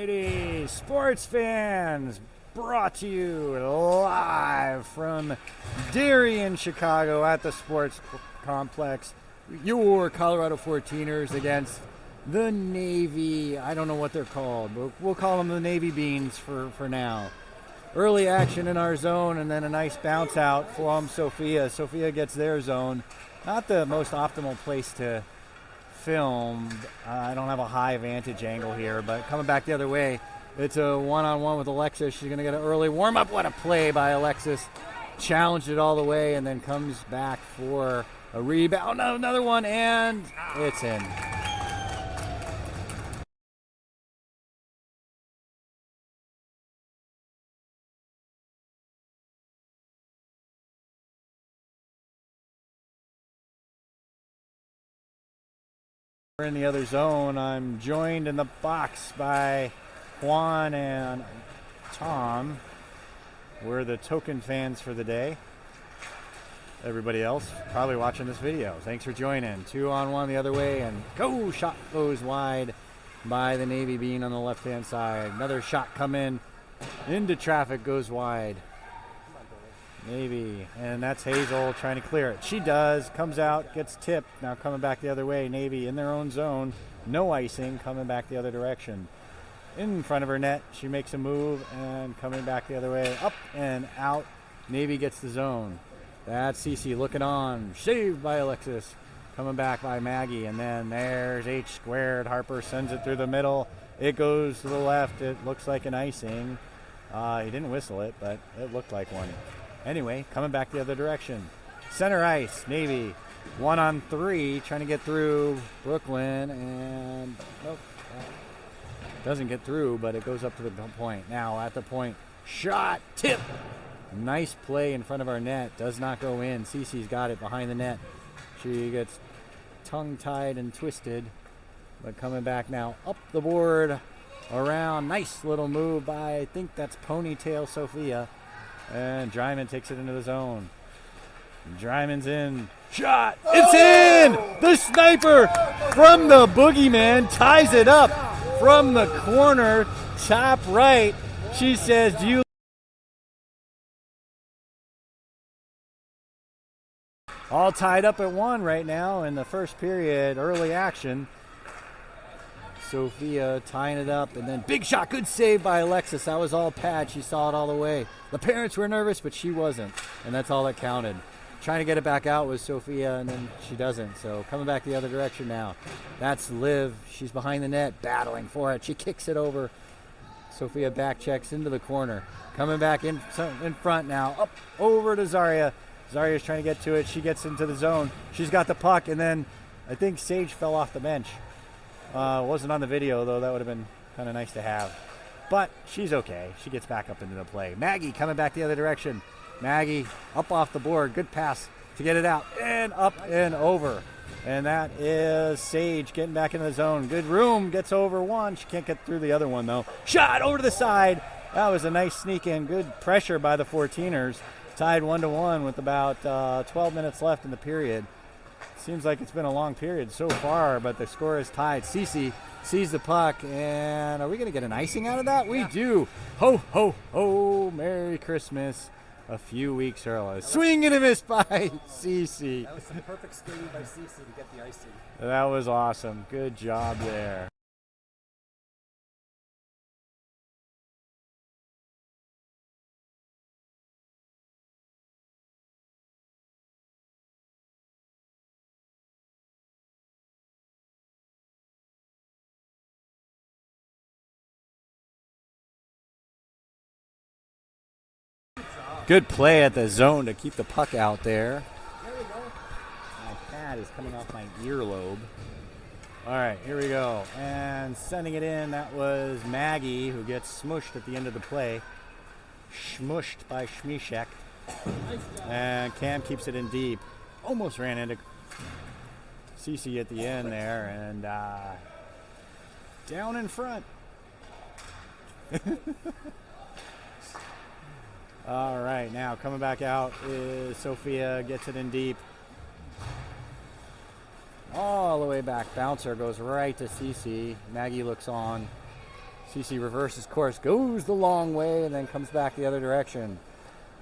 Alrighty, sports fans, brought to you live from Darien, Chicago at the Sports Complex. Your Colorado 14ers against the Navy. I don't know what they're called, but we'll call them the Navy Beans for now. Early action in our zone and then a nice bounce out from Sophia. Sophia gets their zone. Not the most optimal place to film. I don't have a high vantage angle here, but coming back the other way, it's a one-on-one with Alexis. She's going to get an early warm-up. What a play by Alexis. Challenged it all the way and then comes back for a rebound. Another one, and it's in. We're in the other zone. I'm joined in the box by Juan and Tom. We're the token fans for the day. Everybody else probably watching this video. Thanks for joining. 2-on-1 the other way, and go! Shot goes wide by the Navy Bean on the left-hand side. Another shot come in into traffic, goes wide. Navy, and that's Hazel trying to clear it. She does, comes out, gets tipped. Now coming back the other way. Navy in their own zone. No icing, coming back the other direction. In front of her net, she makes a move and coming back the other way. Up and out. Navy gets the zone. That's Cece looking on. Saved by Alexis. Coming back by Maggie, and then there's H squared. Harper sends it through the middle. It goes to the left. It looks like an icing. He didn't whistle it, but it looked like one. Anyway, coming back the other direction. Center ice, Navy. 1-on-3, trying to get through Brooklyn, and nope, doesn't get through, but it goes up to the point. Now at the point, shot, tip. Nice play in front of our net. Does not go in. Cece's got it behind the net. She gets tongue-tied and twisted, but coming back now up the board, around. Nice little move by, I think that's Ponytail Sophia. And Dryman takes it into the zone. Dryman's in. Shot! It's in! The sniper from the boogeyman ties it up from the corner, top right. She says, do you... All tied up at 1 right now in the first period. Early action. Sophia tying it up, and then big shot, good save by Alexis. That was all pad. She saw it all the way. The parents were nervous, but she wasn't, and that's all that counted. Trying to get it back out was Sophia, and then she doesn't. So coming back the other direction now. That's Liv. She's behind the net, battling for it. She kicks it over. Sophia back checks into the corner. Coming back in front now, up over to Zaria. Zaria's trying to get to it. She gets into the zone. She's got the puck, and then I think Sage fell off the bench. Wasn't on the video, though. That would have been kind of nice to have. But she's okay. She gets back up into the play. Maggie coming back the other direction. Maggie up off the board. Good pass to get it out. And up and over. And that is Sage getting back into the zone. Good room. Gets over one. She can't get through the other one, though. Shot over to the side. That was a nice sneak in. Good pressure by the 14ers. Tied 1-1 with about 12 minutes left in the period. Seems like it's been a long period so far, but the score is tied. Cece sees the puck, and are we going to get an icing out of that? We do. Ho, ho, ho. Merry Christmas. A few weeks early. Swing and a miss by Cece. That was some perfect skating by Cece to get the icing. That was awesome. Good job there. Good play at the zone to keep the puck out there. There we go. My pad is coming off my earlobe. All right, here we go. And sending it in, that was Maggie, who gets smushed at the end of the play. Smushed by Schmishek. And Cam keeps it in deep. Almost ran into Cece at the end there. And down in front. All right, now coming back out is Sophia, gets it in deep. All the way back. Bouncer goes right to Cece. Maggie looks on. Cece reverses course, goes the long way, and then comes back the other direction.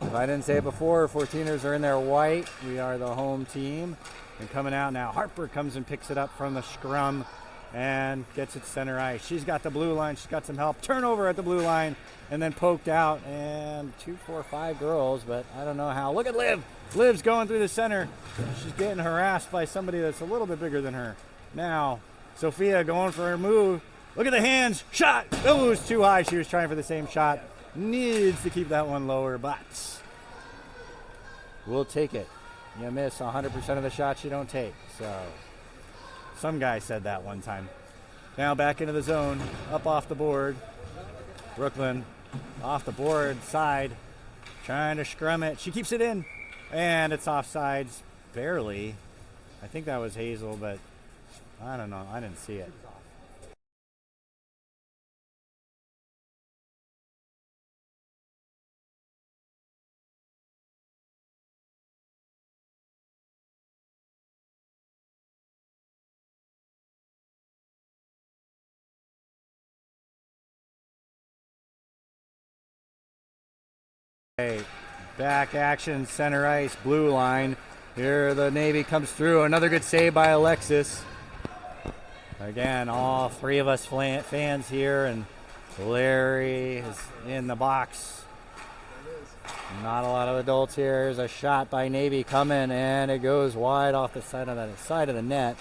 If I didn't say it before, 14ers are in their white. We are the home team. And coming out now, Harper comes and picks it up from the scrum and gets it center ice. She's got the blue line. She's got some help. Turnover at the blue line and then poked out. And 2, 4, 5 girls, but I don't know how. Look at Liv. Liv's going through the center. She's getting harassed by somebody that's a little bit bigger than her. Now, Sophia going for her move. Look at the hands. Shot. Oh, it was too high. She was trying for the same shot. Needs to keep that one lower, but we'll take it. You miss 100% of the shots you don't take. So some guy said that one time. Now back into the zone. Up off the board. Brooklyn off the board side. Trying to scrum it. She keeps it in. And it's offsides. Barely. I think that was Hazel, but I don't know. I didn't see it. Back action, center ice, blue line. Here the Navy comes through. Another good save by Alexis. Again, all three of us fans here, and Larry is in the box. Not a lot of adults here. There's a shot by Navy coming, and it goes wide off the side of the net.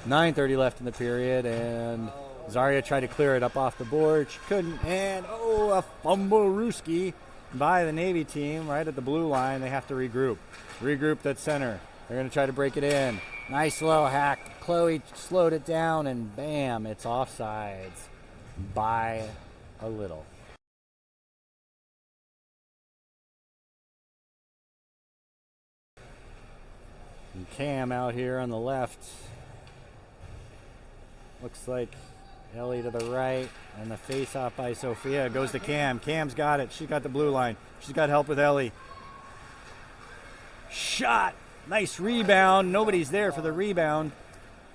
9:30 left in the period, and Zarya tried to clear it up off the board. She couldn't, and a fumble Ruski by the Navy team right at the blue line. They have to regroup. Regrouped at center. They're going to try to break it in. Nice little hack. Chloe slowed it down, and bam, it's offsides by a little. And Cam out here on the left. Looks like Ellie to the right, and the face-off by Sophia goes to Cam. Cam's got it. She's got the blue line. She's got help with Ellie. Shot. Nice rebound. Nobody's there for the rebound.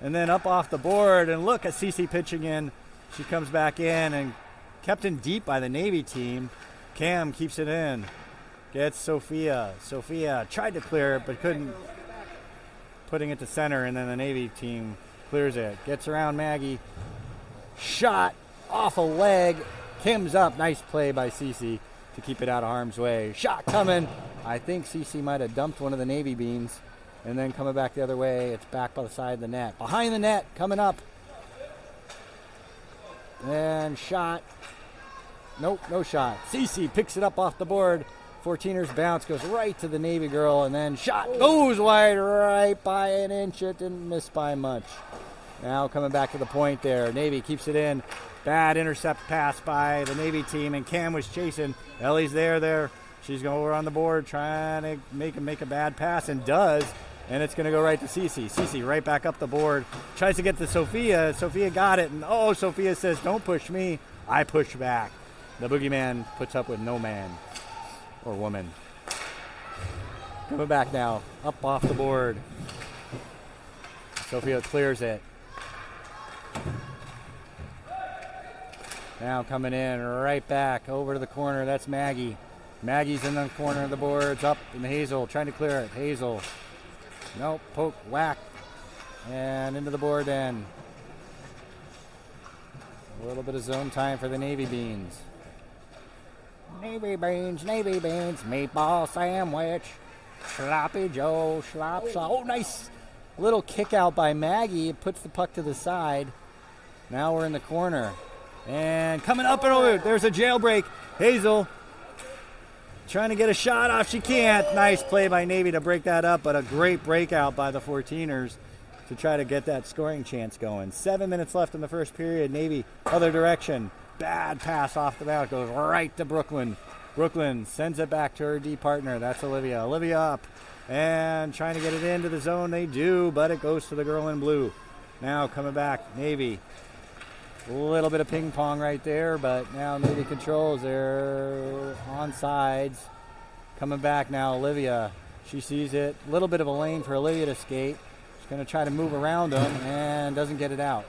And then up off the board, and look at Cece pitching in. She comes back in and kept in deep by the Navy team. Cam keeps it in. Gets Sophia. Sophia tried to clear it, but couldn't. Putting it to center, and then the Navy team clears it. Gets around Maggie. Shot off a leg. Kim's up. Nice play by Cece to keep it out of harm's way. Shot coming. I think Cece might have dumped one of the Navy beans. And then coming back the other way, it's back by the side of the net. Behind the net, coming up. And shot. Nope, no shot. Cece picks it up off the board. 14ers bounce, goes right to the Navy girl, and then shot goes wide right by an inch. It didn't miss by much. Now coming back to the point there. Navy keeps it in. Bad intercept pass by the Navy team, and Cam was chasing. Ellie's there. She's going over on the board, trying to make a bad pass, and does. And it's going to go right to Cece. Cece right back up the board. Tries to get to Sophia. Sophia got it, and Sophia says, "Don't push me." I push back. The boogeyman puts up with no man or woman. Coming back now, up off the board. Sophia clears it. Now coming in, right back over to the corner. That's Maggie. Maggie's in the corner of the boards, up in Hazel, trying to clear it. Hazel. Nope, poke, whack. And into the board end. A little bit of zone time for the Navy Beans. Navy Beans, meatball sandwich. Sloppy Joe, slop. Oh, nice little kick out by Maggie. It puts the puck to the side. Now we're in the corner. And coming up and over, there's a jailbreak. Hazel trying to get a shot off. She can't. Nice play by Navy to break that up, but a great breakout by the 14ers to try to get that scoring chance going. 7 minutes left in the first period. Navy, other direction. Bad pass off the bat. Goes right to Brooklyn. Brooklyn sends it back to her D partner. That's Olivia. Olivia up and trying to get it into the zone. They do, but it goes to the girl in blue. Now coming back, Navy. A little bit of ping pong right there, but now Navy controls. They're on sides. Coming back now, Olivia. She sees it. A little bit of a lane for Olivia to skate. She's going to try to move around them and doesn't get it out.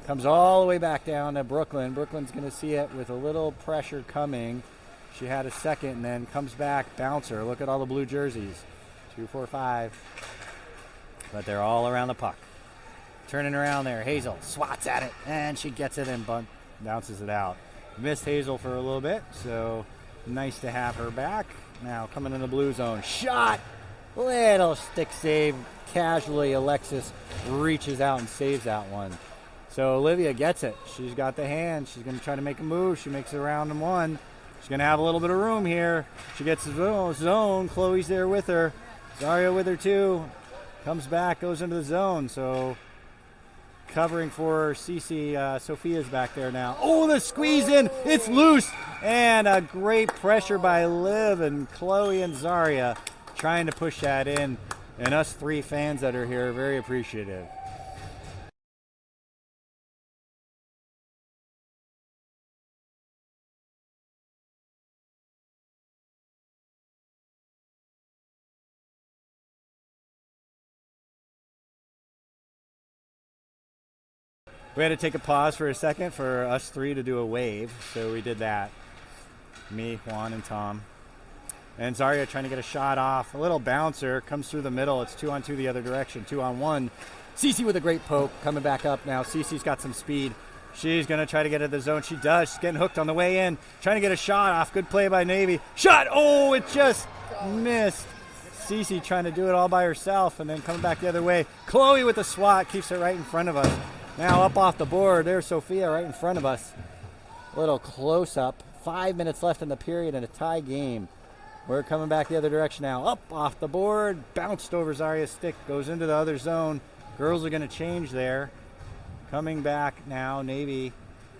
Comes all the way back down to Brooklyn. Brooklyn's going to see it with a little pressure coming. She had a second and then comes back. Bouncer. Look at all the blue jerseys. 2, 4, 5. But they're all around the puck. Turning around there. Hazel swats at it. And she gets it and bounces it out. Missed Hazel for a little bit. So nice to have her back. Now coming in the blue zone. Shot. Little stick save. Casually, Alexis reaches out and saves that one. So Olivia gets it. She's got the hand. She's going to try to make a move. She makes it around and one. She's going to have a little bit of room here. She gets the zone. Chloe's there with her. Zaria with her too. Comes back, goes into the zone. So covering for Cece. Sophia's back there now. Oh, the squeeze in. It's loose. And a great pressure by Liv and Chloe and Zaria trying to push that in. And us 3 fans that are here are very appreciative. We had to take a pause for a second for us 3 to do a wave, so we did that. Me, Juan, and Tom. And Zaria trying to get a shot off. A little bouncer, comes through the middle. It's 2-on-2 the other direction, 2-on-1. Cece with a great poke, coming back up now. Cece's got some speed. She's going to try to get into the zone. She does. She's getting hooked on the way in. Trying to get a shot off. Good play by Navy. Shot! Oh, it just missed. Cece trying to do it all by herself and then coming back the other way. Chloe with the swat keeps it right in front of us. Now up off the board, there's Sophia right in front of us. A little close-up. 5 minutes left in the period and a tie game. We're coming back the other direction now. Up off the board, bounced over Zaria's stick, goes into the other zone. Girls are going to change there. Coming back now, Navy,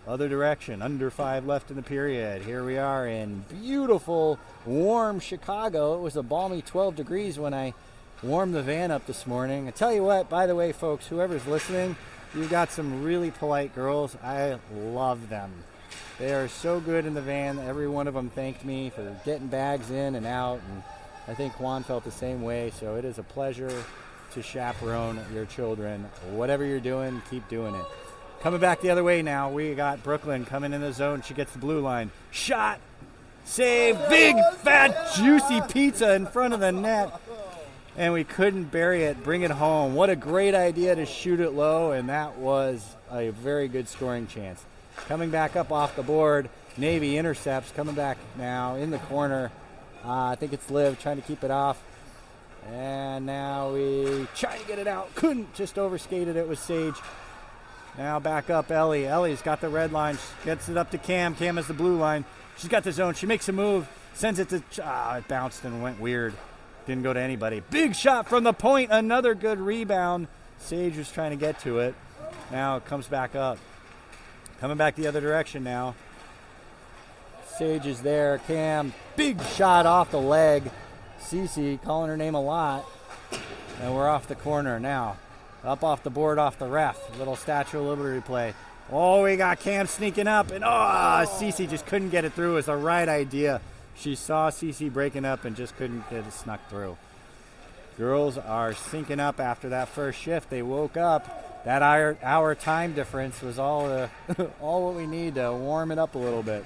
other direction. Under 5 left in the period. Here we are in beautiful, warm Chicago. It was a balmy 12 degrees when I warmed the van up this morning. I tell you what, by the way, folks, whoever's listening, you've got some really polite girls. I love them. They are so good in the van. Every one of them thanked me for getting bags in and out, and I think Juan felt the same way. So it is a pleasure to chaperone your children. Whatever you're doing, keep doing it. Coming back the other way now, we got Brooklyn coming in the zone. She gets the blue line. Shot! Save! Big, fat, juicy pizza in front of the net. And we couldn't bury it, bring it home. What a great idea to shoot it low, and that was a very good scoring chance. Coming back up off the board, Navy intercepts, coming back now in the corner. I think it's Liv trying to keep it off. And now we try to get it out. Couldn't, just overskated it with Sage. Now back up Ellie. Ellie's got the red line. She gets it up to Cam. Cam has the blue line. She's got the zone. She makes a move. Sends it to... it bounced and went weird. Didn't go to anybody. Big shot from the point. Another good rebound. Sage was trying to get to it. Now it comes back up. Coming back the other direction now. Sage is there. Cam, big shot off the leg. Cece calling her name a lot. And we're off the corner now. Up off the board, off the ref. Little Statue of Liberty play. Oh, we got Cam sneaking up. And Cece just couldn't get it through. It was the right idea. She saw Cece breaking up and just couldn't get it snuck through. Girls are syncing up after that first shift. They woke up. That hour time difference was all what we need to warm it up a little bit.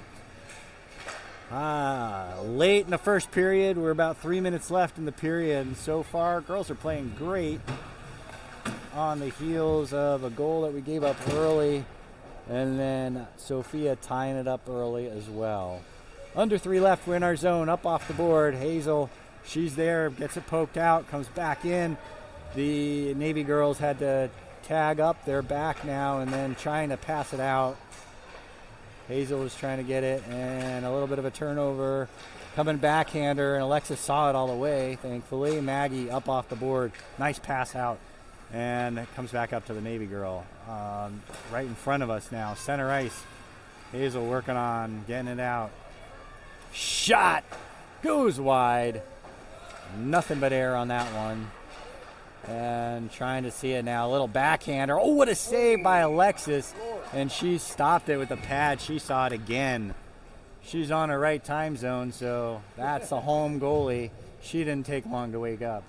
Late in the first period. We're about 3 minutes left in the period. And so far, girls are playing great on the heels of a goal that we gave up early. And then Sophia tying it up early as well. Under 3 left, we're in our zone, up off the board. Hazel, she's there, gets it poked out, comes back in. The Navy girls had to tag up. They're back now and then trying to pass it out. Hazel was trying to get it, and a little bit of a turnover. Coming backhander, and Alexis saw it all the way, thankfully. Maggie up off the board. Nice pass out. And it comes back up to the Navy girl. Right in front of us now, center ice. Hazel working on getting it out. Shot! Goes wide. Nothing but air on that one. And trying to see it now. A little backhander. Oh, what a save by Alexis. And she stopped it with the pad. She saw it again. She's on her right time zone, so that's the home goalie. She didn't take long to wake up.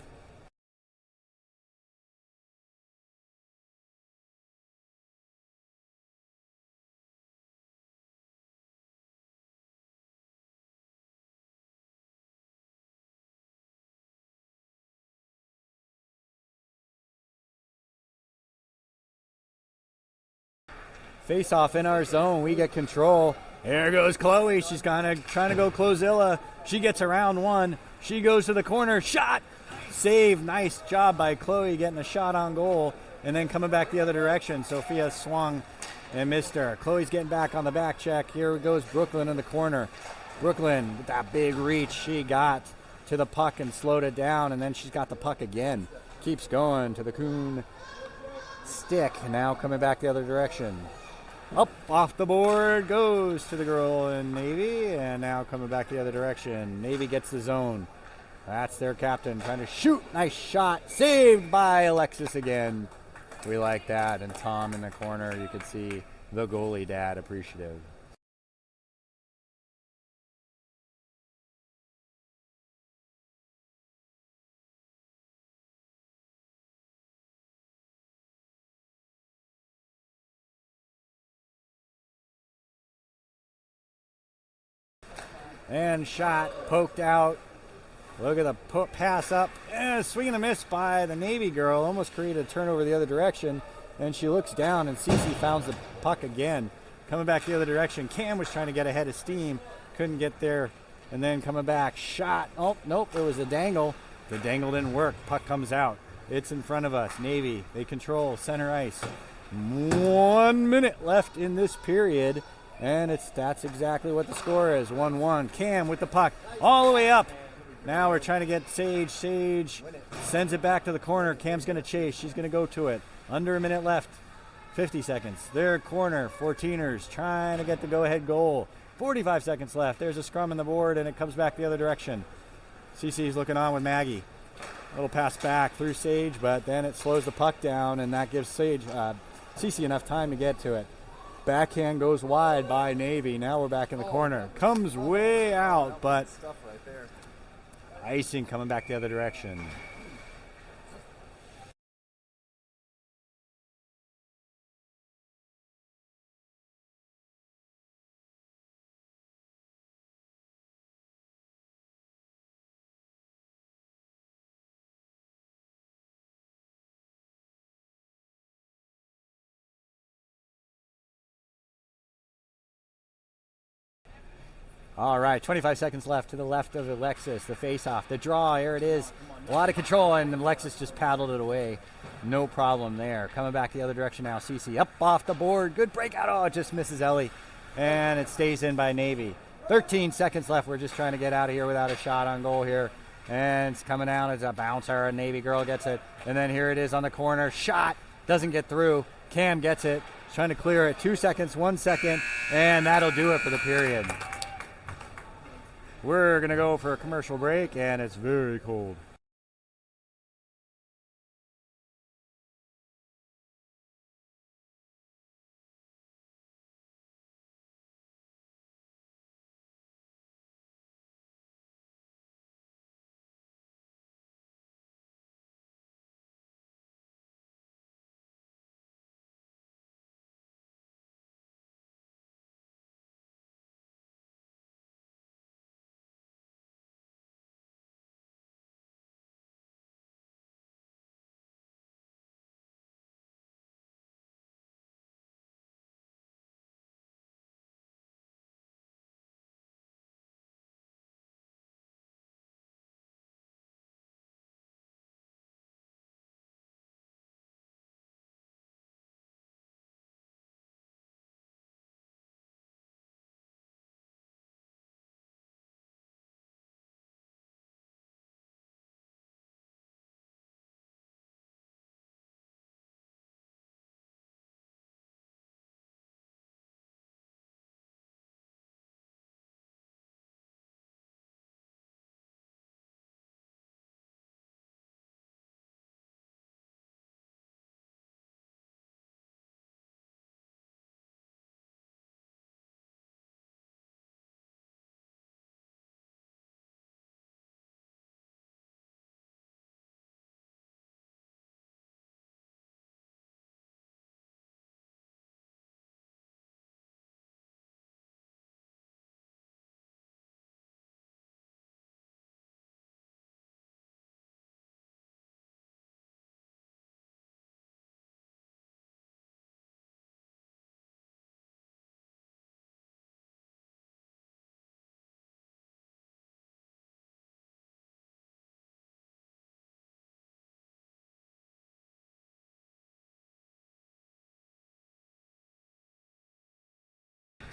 Face off in our zone. We get control. Here goes Chloe. She's kind of trying to go Clozilla. She gets around one. She goes to the corner. Shot. Save. Nice job by Chloe getting a shot on goal. And then coming back the other direction. Sophia swung and missed her. Chloe's getting back on the back check. Here goes Brooklyn in the corner. Brooklyn with that big reach. She got to the puck and slowed it down. And then she's got the puck again. Keeps going to the Kuhn stick. Now coming back the other direction. Up off the board goes to the girl in Navy, and now coming back the other direction. Navy gets the zone. That's their captain trying to shoot. Nice shot. Saved by Alexis again. We like that. And Tom in the corner, you could see the goalie dad appreciative. And shot, poked out. Look at the pass up. Swing and a miss by the Navy girl. Almost created a turnover the other direction. And she looks down, and Cece founds the puck again. Coming back the other direction. Cam was trying to get ahead of steam. Couldn't get there. And then coming back. Shot. Oh, nope. It was a dangle. The dangle didn't work. Puck comes out. It's in front of us. Navy. They control center ice. 1 minute left in this period. And that's exactly what the score is, 1-1. Cam with the puck all the way up. Now we're trying to get Sage. Sage sends it back to the corner. Cam's going to chase. She's going to go to it. Under a minute left. 50 seconds. Their corner, 14ers trying to get the go-ahead goal. 45 seconds left. There's a scrum on the board, and it comes back the other direction. CC's looking on with Maggie. A little pass back through Sage, but then it slows the puck down, and that gives CC enough time to get to it. Backhand goes wide by Navy. Now we're back in the corner. Comes way out, but icing coming back the other direction. All right, 25 seconds left to the left of Alexis. The face-off, the draw, here it is. A lot of control, and Alexis just paddled it away. No problem there. Coming back the other direction now. Cece up off the board. Good breakout. Oh, it just misses Ellie. And it stays in by Navy. 13 seconds left. We're just trying to get out of here without a shot on goal here. And it's coming out as a bouncer. A Navy girl gets it. And then here it is on the corner. Shot. Doesn't get through. Cam gets it. Trying to clear it. 2 seconds, 1 second. And that'll do it for the period. We're going to go for a commercial break, and it's very cold.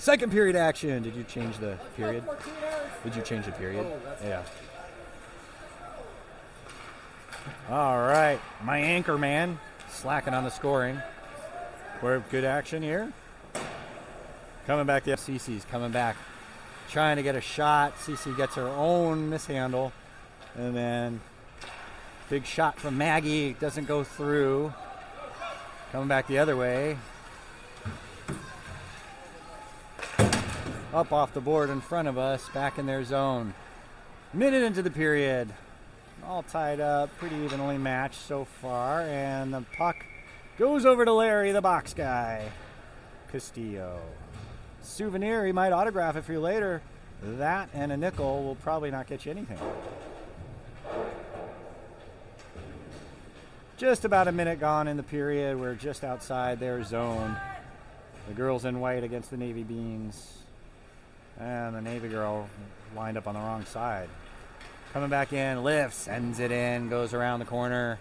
Second period action. Did you change the period? 14 hours. Did you change the period? Oh, that's Yeah. All right. My anchor man slacking on the scoring. We're good action here. Coming back. The Cece's coming back. Trying to get a shot. Cece gets her own mishandle. And then big shot from Maggie. Doesn't go through. Coming back the other way. Up off the board in front of us. Back in their zone. Minute into the period. All tied up. Pretty evenly matched so far. And the puck goes over to Larry, the box guy. Castillo. Souvenir. He might autograph it for you later. That and a nickel will probably not get you anything. Just about a minute gone in the period. We're just outside their zone. The girls in white against the Navy Beans. And the Navy girl lined up on the wrong side. Coming back in, lifts, sends it in, goes around the corner.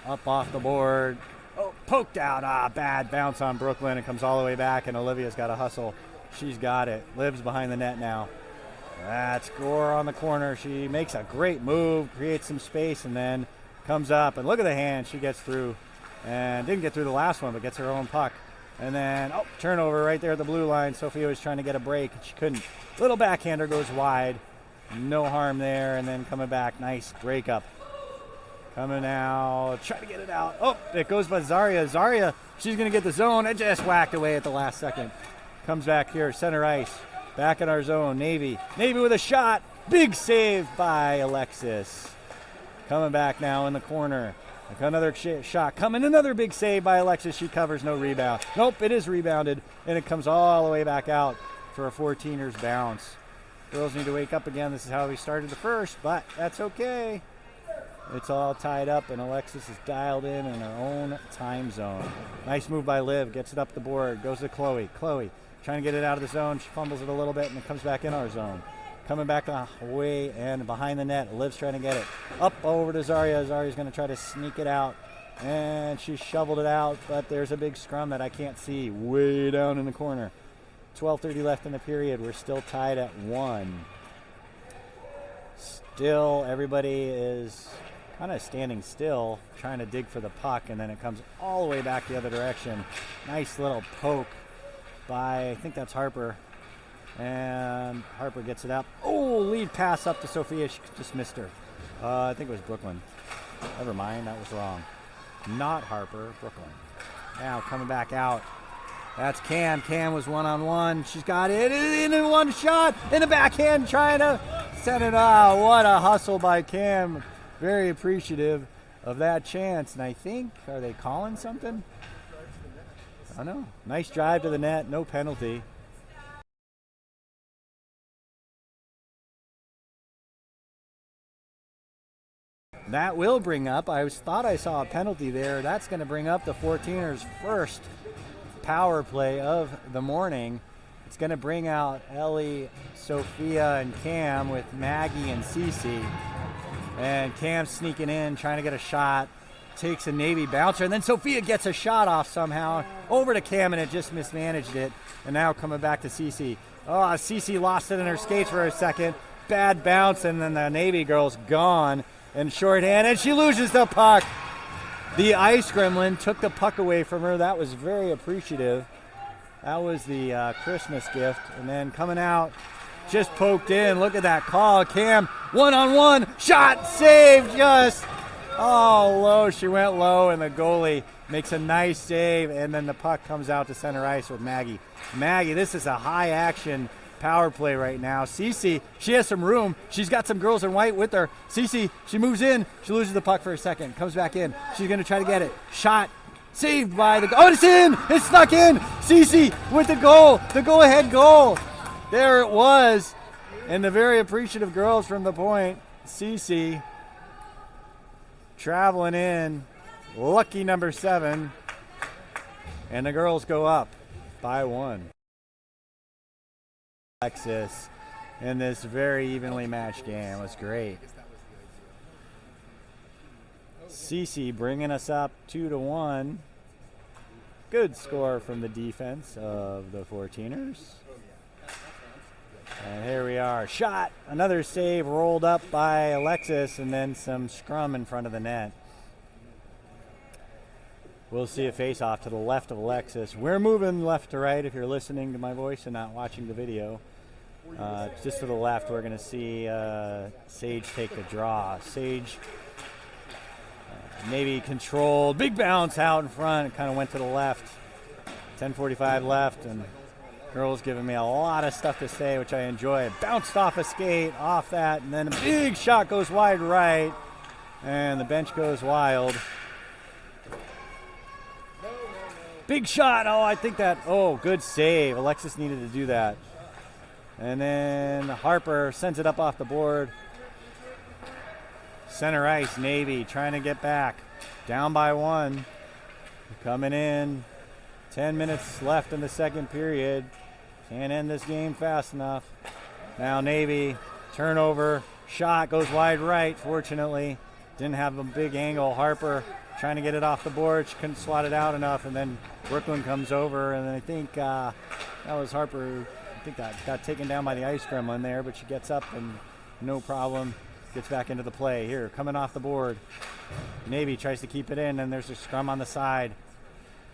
Up off the board. Oh, poked out. Bad bounce on Brooklyn. It comes all the way back, and Olivia's got to hustle. She's got it. Liv's behind the net now. That score on the corner. She makes a great move, creates some space, and then comes up. And look at the hand. She gets through. And didn't get through the last one, but gets her own puck. And then, turnover right there at the blue line. Sophia was trying to get a break. She couldn't. Little backhander goes wide. No harm there. And then coming back. Nice breakup. Coming out. Try to get it out. Oh, it goes by Zarya. Zarya, she's going to get the zone. It just whacked away at the last second. Comes back here. Center ice. Back in our zone. Navy. Navy with a shot. Big save by Alexis. Coming back now in the corner. Another shot coming. Another big save by Alexis. She covers, no rebound. Nope, it is rebounded, and it comes all the way back out for a 14ers bounce. Girls need to wake up again. This is how we started the first, but that's okay. It's all tied up, and Alexis is dialed in her own time zone. Nice move by Liv. Gets it up the board. Goes to Chloe. Chloe trying to get it out of the zone. She fumbles it a little bit, and it comes back in our zone. Coming back away and behind the net. Liv's trying to get it. Up over to Zarya. Zarya's going to try to sneak it out. And she shoveled it out, but there's a big scrum that I can't see way down in the corner. 12:30 left in the period. We're still tied at 1. Still, everybody is kind of standing still, trying to dig for the puck, and then it comes all the way back the other direction. Nice little poke by, I think that's Harper. And Harper gets it up. Oh, lead pass up to Sophia. She just missed her. I think it was Brooklyn. Never mind, that was wrong. Not Harper, Brooklyn. Now coming back out. That's Cam. Cam was one-on-one. She's got it in one shot. In the backhand, trying to send it out. What a hustle by Cam. Very appreciative of that chance. And I think, are they calling something? I don't know. Nice drive to the net. No penalty. That will bring up, I thought I saw a penalty there. That's going to bring up the 14ers' first power play of the morning. It's going to bring out Ellie, Sophia, and Cam with Maggie and Cece. And Cam sneaking in, trying to get a shot. Takes a Navy bouncer, and then Sophia gets a shot off somehow. Over to Cam, and it just mismanaged it. And now coming back to Cece. Oh, Cece lost it in her skates for a second. Bad bounce, and then the Navy girl's gone. And shorthand, and she loses the puck. The ice gremlin took the puck away from her. That was very appreciative. That was the Christmas gift. And then coming out, just poked in. Look at that call. Cam, one-on-one, shot, saved, just, low. She went low, and the goalie makes a nice save, and then the puck comes out to center ice with Maggie. Maggie, this is a high-action power play right now. Cece, she has some room. She's got some girls in white with her. Cece, she moves in. She loses the puck for a second. Comes back in. She's going to try to get it. Shot. Saved by the... Oh, it's in! It's snuck in! Cece with the goal. The go-ahead goal. There it was. And the very appreciative girls from the point. Cece traveling in. Lucky number 7. And the girls go up by 1. Alexis in this very evenly matched game. It was great. Cece bringing us up 2-1. Good score from the defense of the 14ers. And here we are. Shot. Another save rolled up by Alexis, and then some scrum in front of the net. We'll see a face-off to the left of Alexis. We're moving left to right if you're listening to my voice and not watching the video. Just to the left, we're going to see Sage take the draw. Sage maybe controlled. Big bounce out in front. It kind of went to the left. 10:45 left, and girls giving me a lot of stuff to say, which I enjoy. Bounced off a skate, off that, and then a big shot goes wide right, and the bench goes wild. Big shot. Oh, I think that. Oh, good save. Alexis needed to do that. And then Harper sends it up off the board. Center ice, Navy trying to get back. Down by 1. Coming in. 10 minutes left in the second period. Can't end this game fast enough. Now Navy, turnover. Shot goes wide right, fortunately. Didn't have a big angle. Harper trying to get it off the board. She couldn't swat it out enough. And then Brooklyn comes over. And I think that was Harper. I think that got taken down by the ice gremlin there. But she gets up and no problem. Gets back into the play. Here, coming off the board. Navy tries to keep it in. And there's a scrum on the side.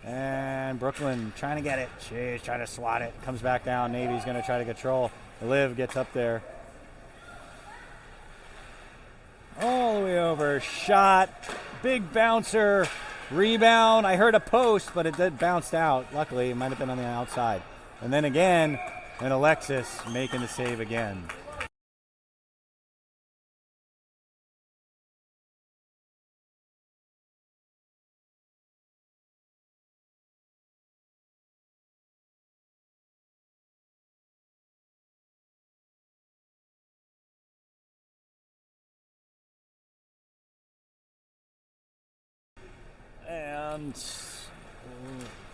And Brooklyn trying to get it. She's trying to swat it. Comes back down. Navy's going to try to control. Liv gets up there. All the way over. Shot. Big bouncer. Rebound. I heard a post, but it did bounce out. Luckily, it might have been on the outside. And then again, and Alexis making the save again. And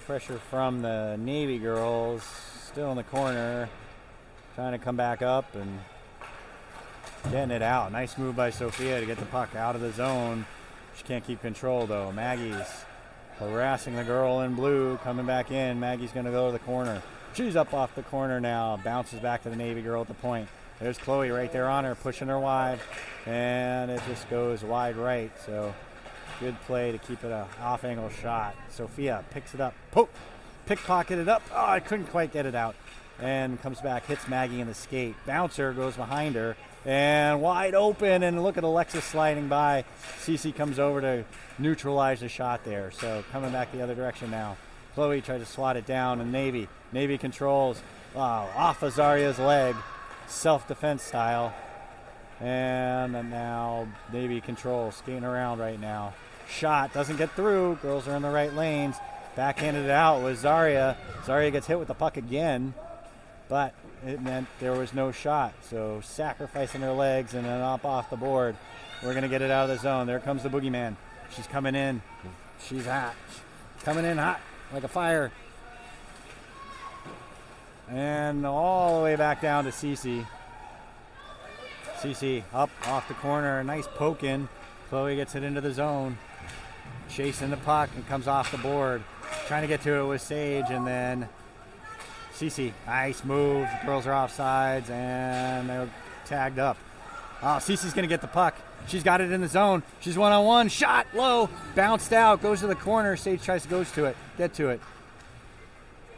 pressure from the Navy girls, still in the corner, trying to come back up and getting it out. Nice move by Sophia to get the puck out of the zone. She can't keep control though. Maggie's harassing the girl in blue, coming back in. Maggie's going to go to the corner. She's up off the corner now, bounces back to the Navy girl at the point. There's Chloe right there on her, pushing her wide, and it just goes wide right. So good play to keep it a off-angle shot. Sophia picks it up, pickpocket it up. Oh, I couldn't quite get it out. And comes back, hits Maggie in the skate. Bouncer goes behind her, and wide open, and look at Alexis sliding by. Cece comes over to neutralize the shot there. So coming back the other direction now. Chloe tried to swat it down, and Navy controls off Azaria's leg, self-defense style. And now Navy controls, skating around right now. Shot doesn't get through. Girls are in the right lanes. Backhanded it out with Zaria. Zaria gets hit with the puck again, but it meant there was no shot. So sacrificing her legs and then up off the board. We're going to get it out of the zone. There comes the boogeyman. She's coming in. She's hot. Coming in hot like a fire. And all the way back down to Cece. Cece up off the corner. Nice poke in. Chloe gets it into the zone. Chasing the puck and comes off the board. Trying to get to it with Sage, and then Cece. Nice move. Girls are offsides, and they're tagged up. Oh, Cece's going to get the puck. She's got it in the zone. She's one-on-one. Shot low. Bounced out. Goes to the corner. Sage tries to get to it.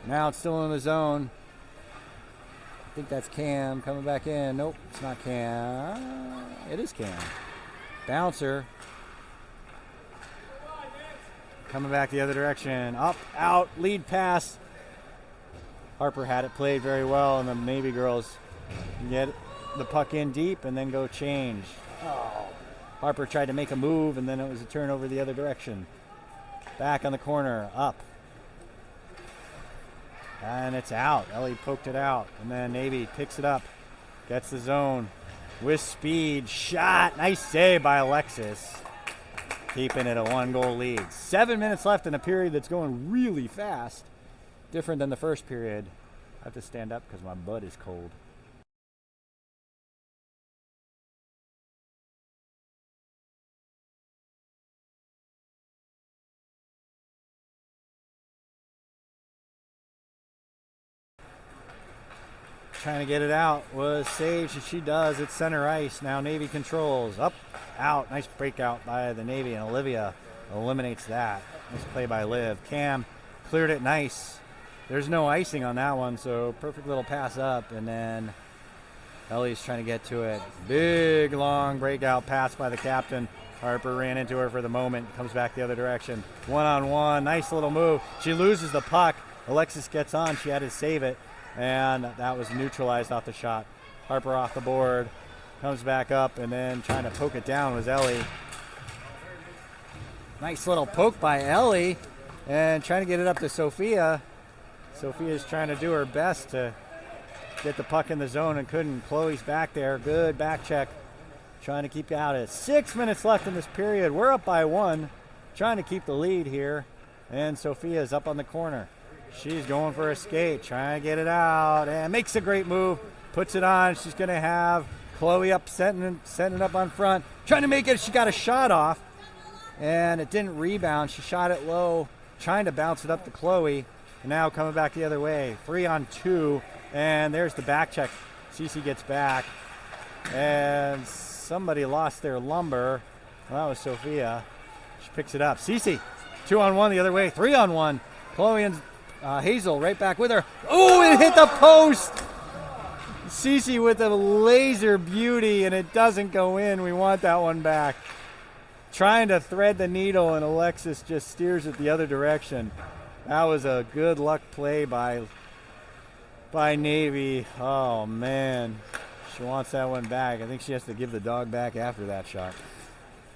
Now it's still in the zone. I think that's Cam coming back in. Nope, it's not Cam. It is Cam. Bouncer. Coming back the other direction. Up, out, lead pass. Harper had it played very well, and the Navy girls get the puck in deep and then go change. Oh. Harper tried to make a move, and then it was a turnover the other direction. Back on the corner, up. And it's out. Ellie poked it out, and then Navy picks it up, gets the zone with speed. Shot. Nice save by Alexis. Keeping it a 1-goal lead. 7 minutes left in a period that's going really fast. Different than the first period. I have to stand up because my butt is cold. trying to get it out was Sage, and she does. It's center ice. Now Navy controls. Up, out. Nice breakout by the Navy, and Olivia eliminates that. Nice play by Liv. Cam cleared it nice. There's no icing on that one, so perfect little pass up, and then Ellie's trying to get to it. Big, long breakout pass by the captain. Harper ran into her for the moment, comes back the other direction. One-on-one, nice little move. She loses the puck. Alexis gets on, she had to save it, and that was neutralized off the shot. Harper off the board, comes back up, and then trying to poke it down was Ellie. Nice little poke by Ellie, and trying to get it up to Sophia. Sophia's trying to do her best to get the puck in the zone and couldn't. Chloe's back there, good back check. Trying to keep out it. 6 minutes left in this period. We're up by 1. Trying to keep the lead here. And Sophia's up on the corner. She's going for a skate. Trying to get it out. And makes a great move. Puts it on. She's going to have Chloe up, setting it up on front. Trying to make it. She got a shot off. And it didn't rebound. She shot it low. Trying to bounce it up to Chloe. And now coming back the other way. 3-on-2. And there's the back check. Cece gets back. And somebody lost their lumber. Well, that was Sophia. She picks it up. Cece, 2-on-1 the other way. 3-on-1. Chloe and Hazel right back with her. Oh, it hit the post. Cece with a laser beauty, and it doesn't go in. We want that one back. Trying to thread the needle, and Alexis just steers it the other direction. That was a good luck play by Navy. Oh, man. She wants that one back. I think she has to give the dog back after that shot.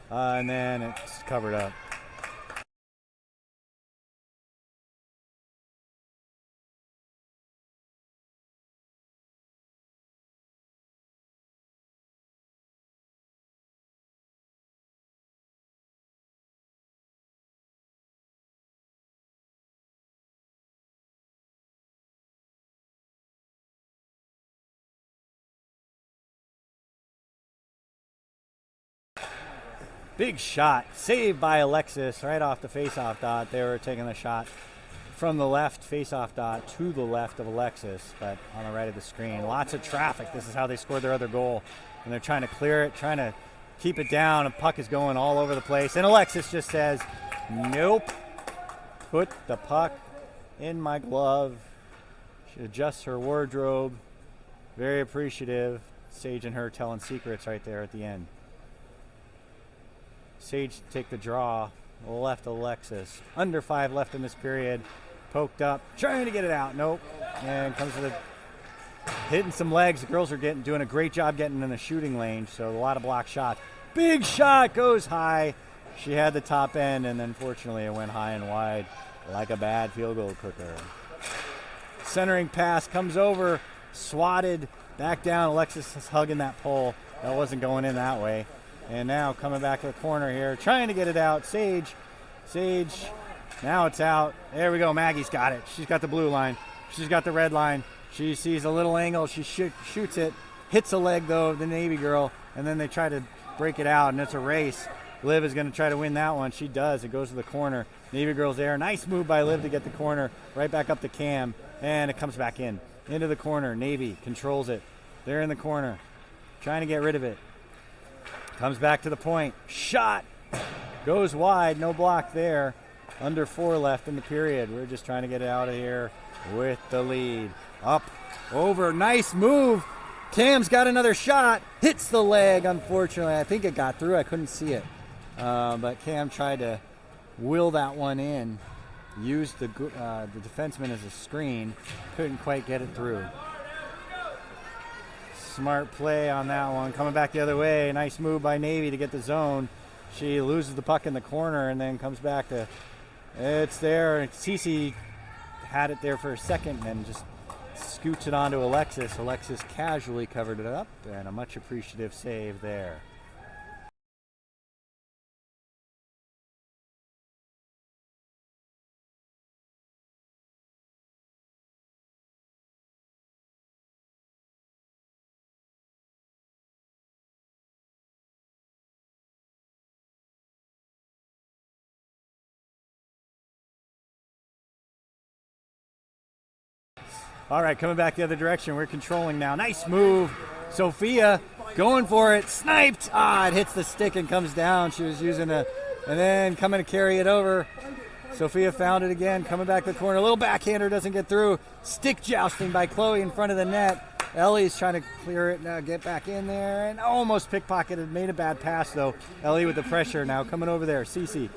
And then it's covered up. Big shot, saved by Alexis right off the face-off dot. They were taking the shot from the left face-off dot to the left of Alexis, but on the right of the screen. Lots of traffic. This is how they scored their other goal. And they're trying to clear it, trying to keep it down. A puck is going all over the place. And Alexis just says, nope. Put the puck in my glove. She adjusts her wardrobe. Very appreciative. Sage and her telling secrets right there at the end. Sage take the draw, left Alexis. Under 5 left in this period. Poked up, trying to get it out. Nope. And comes to the hitting some legs. The girls are doing a great job getting in the shooting lane, so a lot of block shots. Big shot goes high. She had the top end, and unfortunately it went high and wide like a bad field goal cooker. Centering pass comes over, swatted back down. Alexis is hugging that pole. That wasn't going in that way. And now coming back to the corner here, trying to get it out. Sage, now it's out. There we go, Maggie's got it. She's got the blue line. She's got the red line. She sees a little angle. She shoots it, hits a leg though of the Navy girl, and then they try to break it out, and it's a race. Liv is going to try to win that one. She does. It goes to the corner. Navy girl's there. Nice move by Liv to get the corner. Right back up to Cam, and it comes back in. Into the corner. Navy controls it. They're in the corner, trying to get rid of it. Comes back to the point. Shot. Goes wide. No block there. Under 4 left in the period. We're just trying to get it out of here with the lead. Up. Over. Nice move. Cam's got another shot. Hits the leg, unfortunately. I think it got through. I couldn't see it. But Cam tried to will that one in. Used the defenseman as a screen. Couldn't quite get it through. Smart play on that one. Coming back the other way. Nice move by Navy to get the zone. She loses the puck in the corner and then comes back to, it's there. Cece had it there for a second and just scoots it onto Alexis. Alexis casually covered it up, and a much appreciative save there. All right, coming back the other direction. We're controlling now. Nice move. Sophia going for it. Sniped. It hits the stick and comes down. She was using and then coming to carry it over. Sophia found it again, coming back the corner. A little backhander doesn't get through. Stick jousting by Chloe in front of the net. Ellie's trying to clear it now, get back in there, and almost pickpocketed. Made a bad pass, though. Ellie with the pressure now coming over there. Cece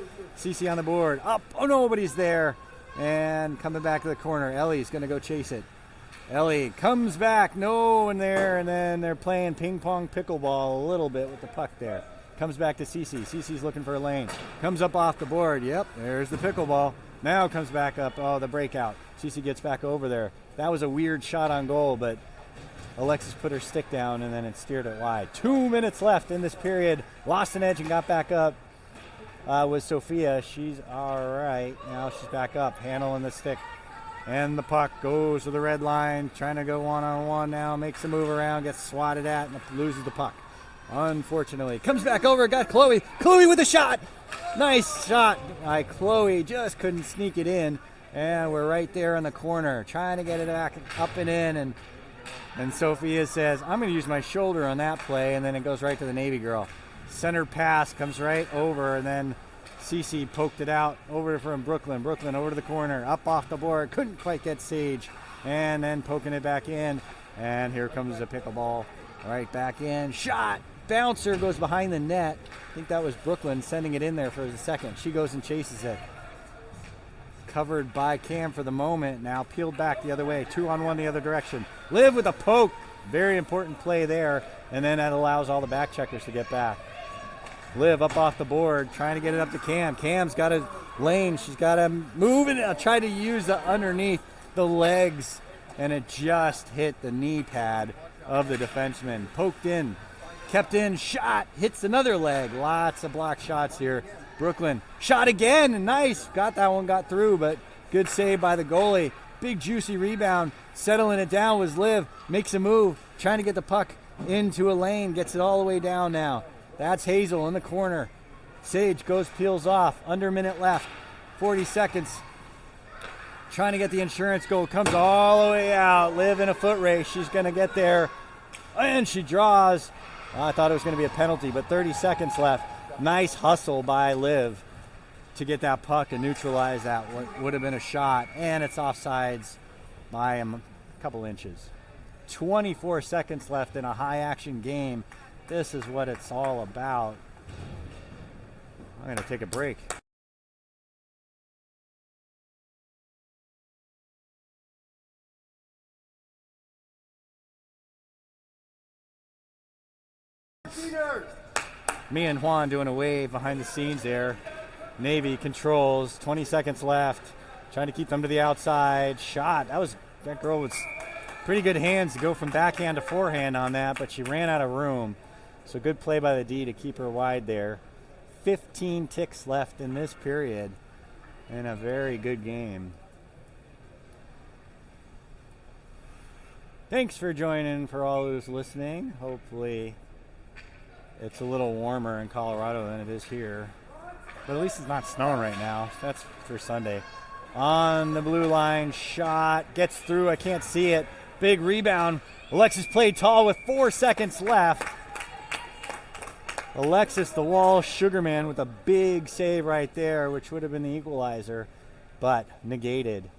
on the board. Up. Oh, nobody's there. And coming back to the corner. Ellie's going to go chase it. Ellie comes back. No one there, and then they're playing ping-pong pickleball a little bit with the puck there. Comes back to Cece. Cece's looking for a lane. Comes up off the board. Yep, there's the pickleball. Now comes back up. Oh, the breakout. Cece gets back over there. That was a weird shot on goal, but Alexis put her stick down, and then it steered it wide. 2 minutes left in this period. Lost an edge and got back up with Sophia. She's all right. Now she's back up, handling the stick. And the puck goes to the red line. Trying to go one-on-one now. Makes a move around, gets swatted at, and loses the puck. Unfortunately. Comes back over, got Chloe. Chloe with a shot. Nice shot by Chloe. Just couldn't sneak it in. And we're right there in the corner, trying to get it back up and in. And Sophia says, I'm going to use my shoulder on that play. And then it goes right to the Navy girl. Center pass comes right over. And then Cece poked it out over from Brooklyn. Brooklyn over to the corner, up off the board. Couldn't quite get Sage. And then poking it back in. And here comes the pickleball. Right back in. Shot. Bouncer goes behind the net. I think that was Brooklyn sending it in there for the second. She goes and chases it. Covered by Cam for the moment. Now peeled back the other way. 2-on-1 the other direction. Liv with a poke. Very important play there. And then that allows all the back checkers to get back. Liv up off the board, trying to get it up to Cam. Cam's got a lane. She's got to move it. Try to use the underneath the legs. And it just hit the knee pad of the defenseman. Poked in. Kept in, shot, hits another leg. Lots of block shots here. Brooklyn, shot again, nice. Got that one, got through, but good save by the goalie. Big juicy rebound. Settling it down was Liv. Makes a move, trying to get the puck into a lane. Gets it all the way down now. That's Hazel in the corner. Sage goes, peels off. Under a minute left. 40 seconds. Trying to get the insurance goal. Comes all the way out. Liv in a foot race. She's going to get there. And she draws. I thought it was going to be a penalty, but 30 seconds left. Nice hustle by Liv to get that puck and neutralize that. What would have been a shot, and it's offsides by a couple inches. 24 seconds left in a high-action game. This is what it's all about. I'm going to take a break. Me and Juan doing a wave behind the scenes there. Navy controls, 20 seconds left. Trying to keep them to the outside. Shot. That girl was pretty good hands to go from backhand to forehand on that, but she ran out of room. So good play by the D to keep her wide there. 15 ticks left in this period. And a very good game. Thanks for joining for all who's listening. Hopefully it's a little warmer in Colorado than it is here. But at least it's not snowing right now. That's for Sunday. On the blue line, shot. Gets through. I can't see it. Big rebound. Alexis played tall with 4 seconds left. Alexis, the wall Sugarman with a big save right there, which would have been the equalizer, but negated.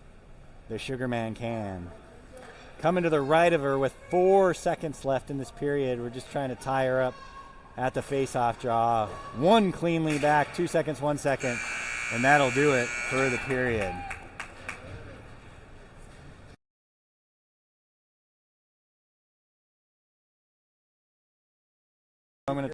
The Sugarman can. Coming to the right of her with 4 seconds left in this period. We're just trying to tie her up at the face-off draw. One cleanly back, 2 seconds, 1 second, and that'll do it for the period. I'm going to